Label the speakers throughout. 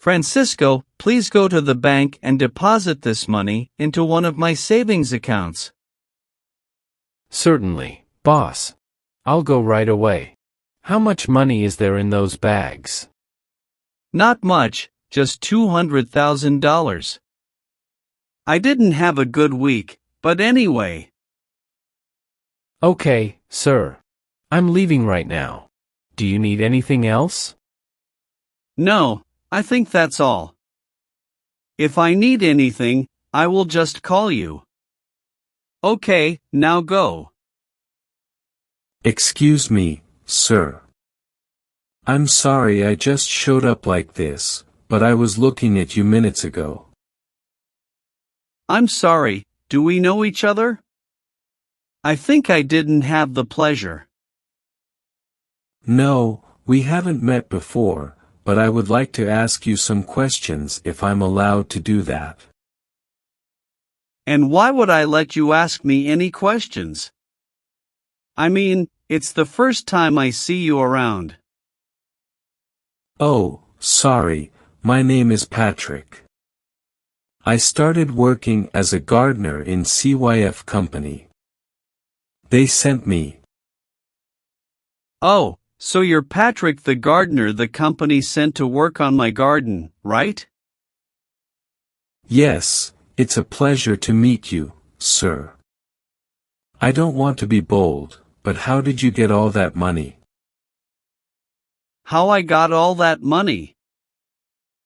Speaker 1: Francisco, please go to the bank and deposit this money into one of my savings accounts.
Speaker 2: Certainly, boss. I'll go right away. How much money is there in those bags?
Speaker 1: Not much, just $200,000. I didn't have a good week, but anyway.
Speaker 2: Okay, sir. I'm leaving right now. Do you need anything else?
Speaker 1: No, I think that's all. If I need anything, I will just call you. Okay, now go.
Speaker 3: Excuse me, sir. I'm sorry I just showed up like this, but I was looking at you minutes ago.
Speaker 1: I'm sorry, do we know each other? I think I didn't have the pleasure.
Speaker 3: No, we haven't met before, but I would like to ask you some questions if I'm allowed to do that.
Speaker 1: And why would I let you ask me any questions? I mean, it's the first time I see you around.
Speaker 3: Oh, sorry, my name is Patrick. I started working as a gardener in CYF company. They sent me.
Speaker 1: Oh, so you're Patrick the gardener the company sent to work on my garden, right?
Speaker 3: Yes, it's a pleasure to meet you, sir. I don't want to be bold, but how did you get all that money?
Speaker 1: How I got all that money?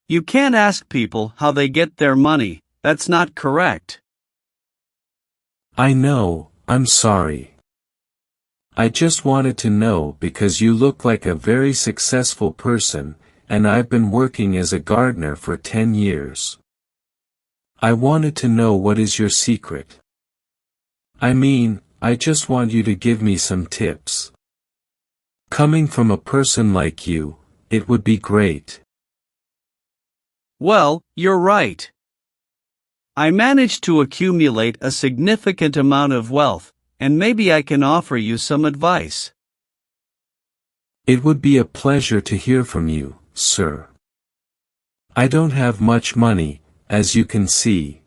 Speaker 1: You can't ask people how they get their money, that's not correct.
Speaker 3: I know, I'm sorry. I just wanted to know because you look like a very successful person, and I've been working as a gardener for 10 years. I wanted to know what is your secret. I mean, I just want you to give me some tips. Coming from a person like you, it would be great.
Speaker 1: Well, you're right. I managed to accumulate a significant amount of wealth, and maybe I can offer you some advice.
Speaker 3: It would be a pleasure to hear from you, sir. I don't have much money, as you can see.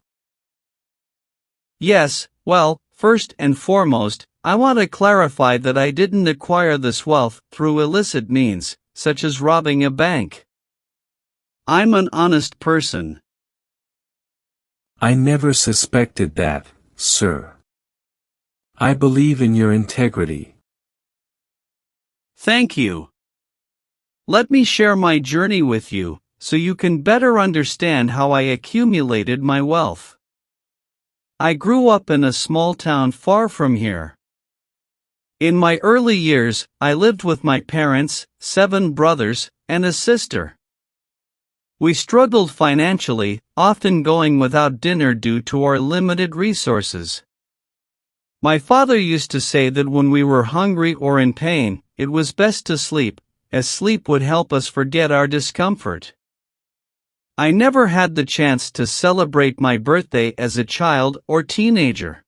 Speaker 1: Yes, well, first and foremost, I want to clarify that I didn't acquire this wealth through illicit means, such as robbing a bank. I'm an honest person.
Speaker 3: I never suspected that, sir. I believe in your integrity.
Speaker 1: Thank you. Let me share my journey with you, so you can better understand how I accumulated my wealth. I grew up in a small town far from here. In my early years, I lived with my parents, 7 brothers, and a sister. We struggled financially, often going without dinner due to our limited resources. My father used to say that when we were hungry or in pain, it was best to sleep, as sleep would help us forget our discomfort. I never had the chance to celebrate my birthday as a child or teenager.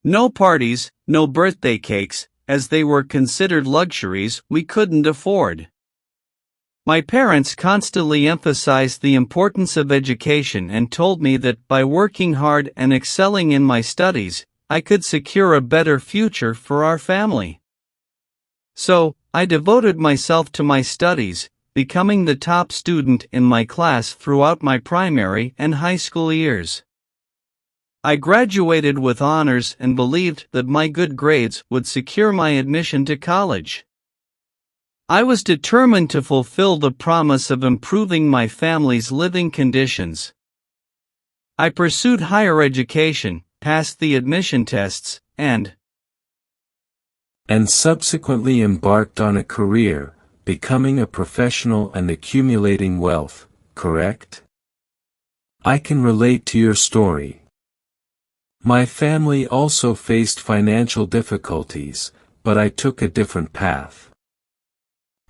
Speaker 1: No parties, no birthday cakes, as they were considered luxuries we couldn't afford. My parents constantly emphasized the importance of education and told me that by working hard and excelling in my studies, I could secure a better future for our family. So, I devoted myself to my studies, becoming the top student in my class throughout my primary and high school years. I graduated with honors and believed that my good grades would secure my admission to college. I was determined to fulfill the promise of improving my family's living conditions. I pursued higher education, passed the admission tests, and
Speaker 3: subsequently embarked on a career, becoming a professional and accumulating wealth, correct? I can relate to your story. My family also faced financial difficulties, but I took a different path.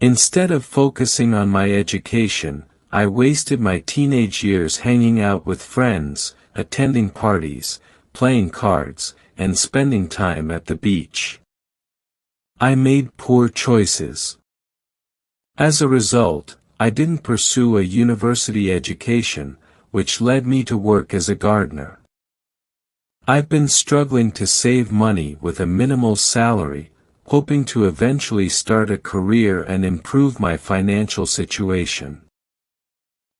Speaker 3: Instead of focusing on my education, I wasted my teenage years hanging out with friends, attending parties, playing cards, and spending time at the beach. I made poor choices. As a result, I didn't pursue a university education, which led me to work as a gardener. I've been struggling to save money with a minimal salary, hoping to eventually start a career and improve my financial situation.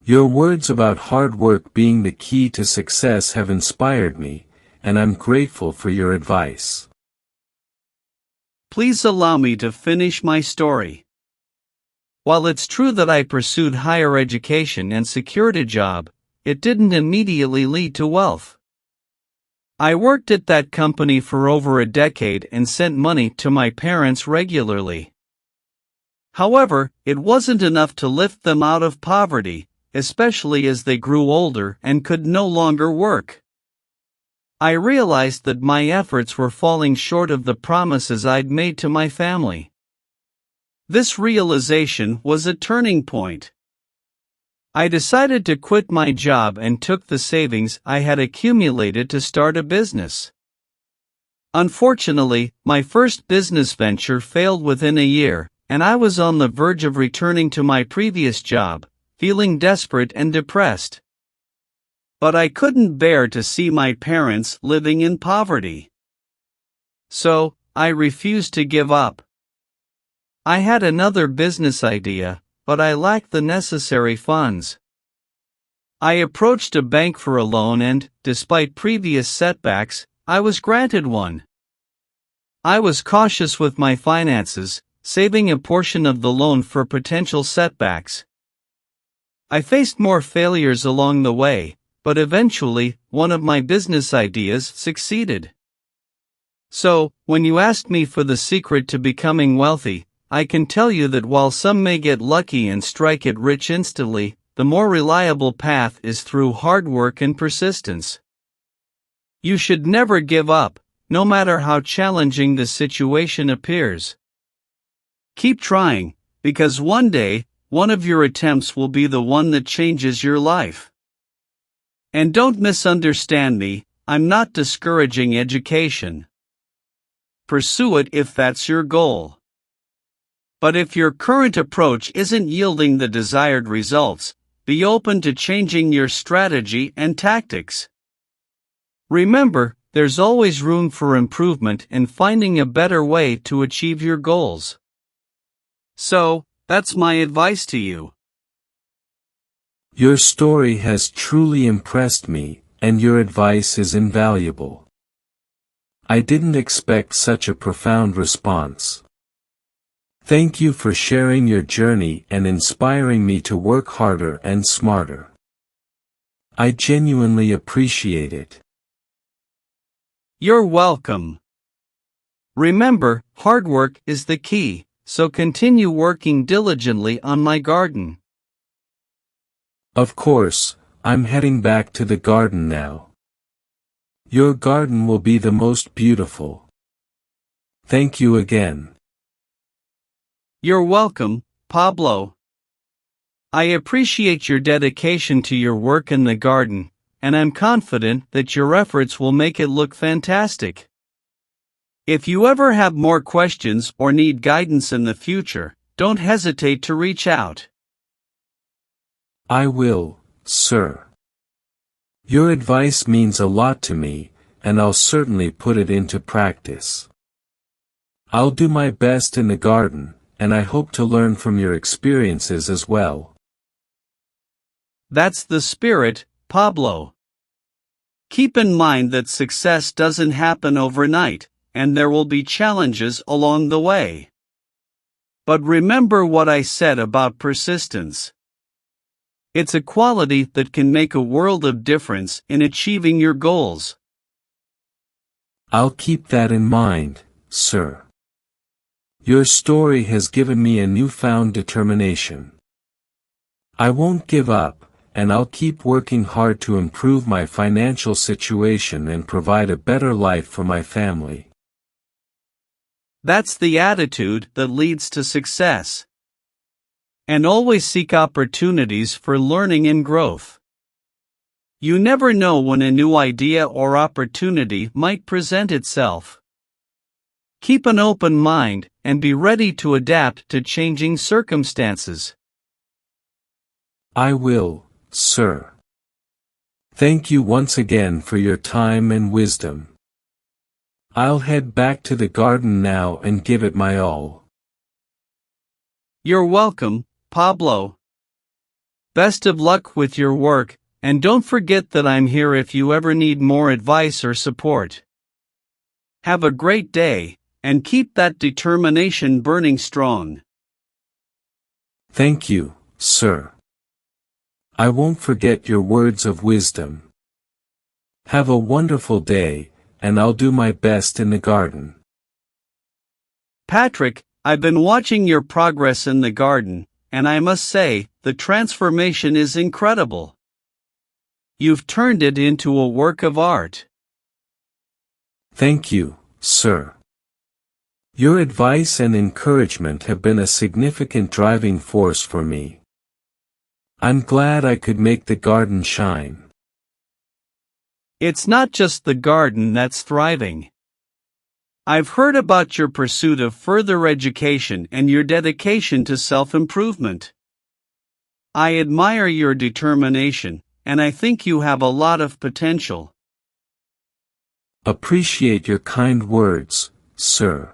Speaker 3: Your words about hard work being the key to success have inspired me, and I'm grateful for your advice.
Speaker 1: Please allow me to finish my story. While it's true that I pursued higher education and secured a job, it didn't immediately lead to wealth. I worked at that company for over a decade and sent money to my parents regularly. However, it wasn't enough to lift them out of poverty, especially as they grew older and could no longer work. I realized that my efforts were falling short of the promises I'd made to my family. This realization was a turning point. I decided to quit my job and took the savings I had accumulated to start a business. Unfortunately, my first business venture failed within a year, and I was on the verge of returning to my previous job, feeling desperate and depressed. But I couldn't bear to see my parents living in poverty. So, I refused to give up. I had another business idea, but I lacked the necessary funds. I approached a bank for a loan and, despite previous setbacks, I was granted one. I was cautious with my finances, saving a portion of the loan for potential setbacks. I faced more failures along the way, but eventually, one of my business ideas succeeded. So, when you asked me for the secret to becoming wealthy, I can tell you that while some may get lucky and strike it rich instantly, the more reliable path is through hard work and persistence. You should never give up, no matter how challenging the situation appears. Keep trying, because one day, one of your attempts will be the one that changes your life. And don't misunderstand me, I'm not discouraging education. Pursue it if that's your goal. But if your current approach isn't yielding the desired results, be open to changing your strategy and tactics. Remember, there's always room for improvement and finding a better way to achieve your goals. So, that's my advice to you.
Speaker 3: Your story has truly impressed me, and your advice is invaluable. I didn't expect such a profound response. Thank you for sharing your journey and inspiring me to work harder and smarter. I genuinely appreciate it.
Speaker 1: You're welcome. Remember, hard work is the key, so continue working diligently on my garden.
Speaker 3: Of course, I'm heading back to the garden now. Your garden will be the most beautiful. Thank you again.
Speaker 1: You're welcome, Pablo. I appreciate your dedication to your work in the garden, and I'm confident that your efforts will make it look fantastic. If you ever have more questions or need guidance in the future, don't hesitate to reach out.
Speaker 3: I will, sir. Your advice means a lot to me, and I'll certainly put it into practice. I'll do my best in the garden, and I hope to learn from your experiences as well.
Speaker 1: That's the spirit, Pablo. Keep in mind that success doesn't happen overnight, and there will be challenges along the way. But remember what I said about persistence. It's a quality that can make a world of difference in achieving your goals.
Speaker 3: I'll keep that in mind, sir. Your story has given me a newfound determination. I won't give up, and I'll keep working hard to improve my financial situation and provide a better life for my family.
Speaker 1: That's the attitude that leads to success. And always seek opportunities for learning and growth. You never know when a new idea or opportunity might present itself. Keep an open mind and be ready to adapt to changing circumstances.
Speaker 3: I will, sir. Thank you once again for your time and wisdom. I'll head back to the garden now and give it my all.
Speaker 1: You're welcome, Pablo. Best of luck with your work, and don't forget that I'm here if you ever need more advice or support. Have a great day, and keep that determination burning strong.
Speaker 3: Thank you, sir. I won't forget your words of wisdom. Have a wonderful day, and I'll do my best in the garden.
Speaker 1: Patrick, I've been watching your progress in the garden, and I must say, the transformation is incredible. You've turned it into a work of art.
Speaker 3: Thank you, sir. Your advice and encouragement have been a significant driving force for me. I'm glad I could make the garden shine.
Speaker 1: It's not just the garden that's thriving. I've heard about your pursuit of further education and your dedication to self-improvement. I admire your determination, and I think you have a lot of potential.
Speaker 3: Appreciate your kind words, sir.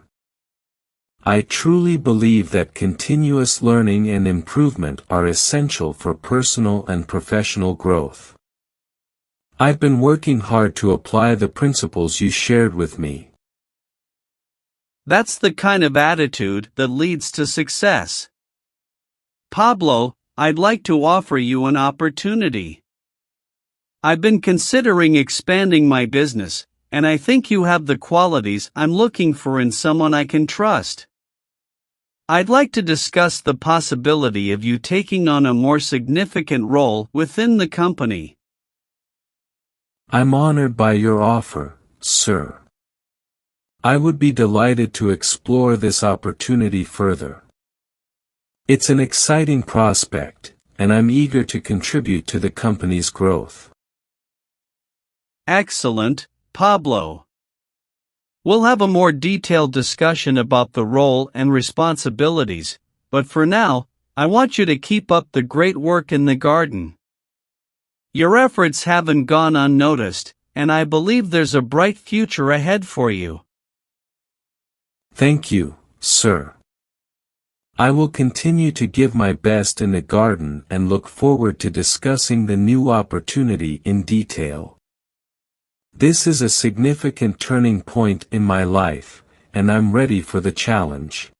Speaker 3: I truly believe that continuous learning and improvement are essential for personal and professional growth. I've been working hard to apply the principles you shared with me.
Speaker 1: That's the kind of attitude that leads to success. Pablo, I'd like to offer you an opportunity. I've been considering expanding my business, and I think you have the qualities I'm looking for in someone I can trust. I'd like to discuss the possibility of you taking on a more significant role within the company.
Speaker 3: I'm honored by your offer, sir. I would be delighted to explore this opportunity further. It's an exciting prospect, and I'm eager to contribute to the company's growth.
Speaker 1: Excellent, Pablo. We'll have a more detailed discussion about the role and responsibilities, but for now, I want you to keep up the great work in the garden. Your efforts haven't gone unnoticed, and I believe there's a bright future ahead for you.
Speaker 3: Thank you, sir. I will continue to give my best in the garden and look forward to discussing the new opportunity in detail. This is a significant turning point in my life, and I'm ready for the challenge.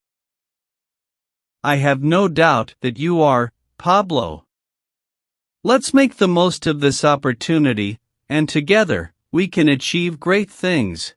Speaker 1: I have no doubt that you are, Pablo. Let's make the most of this opportunity, and together, we can achieve great things.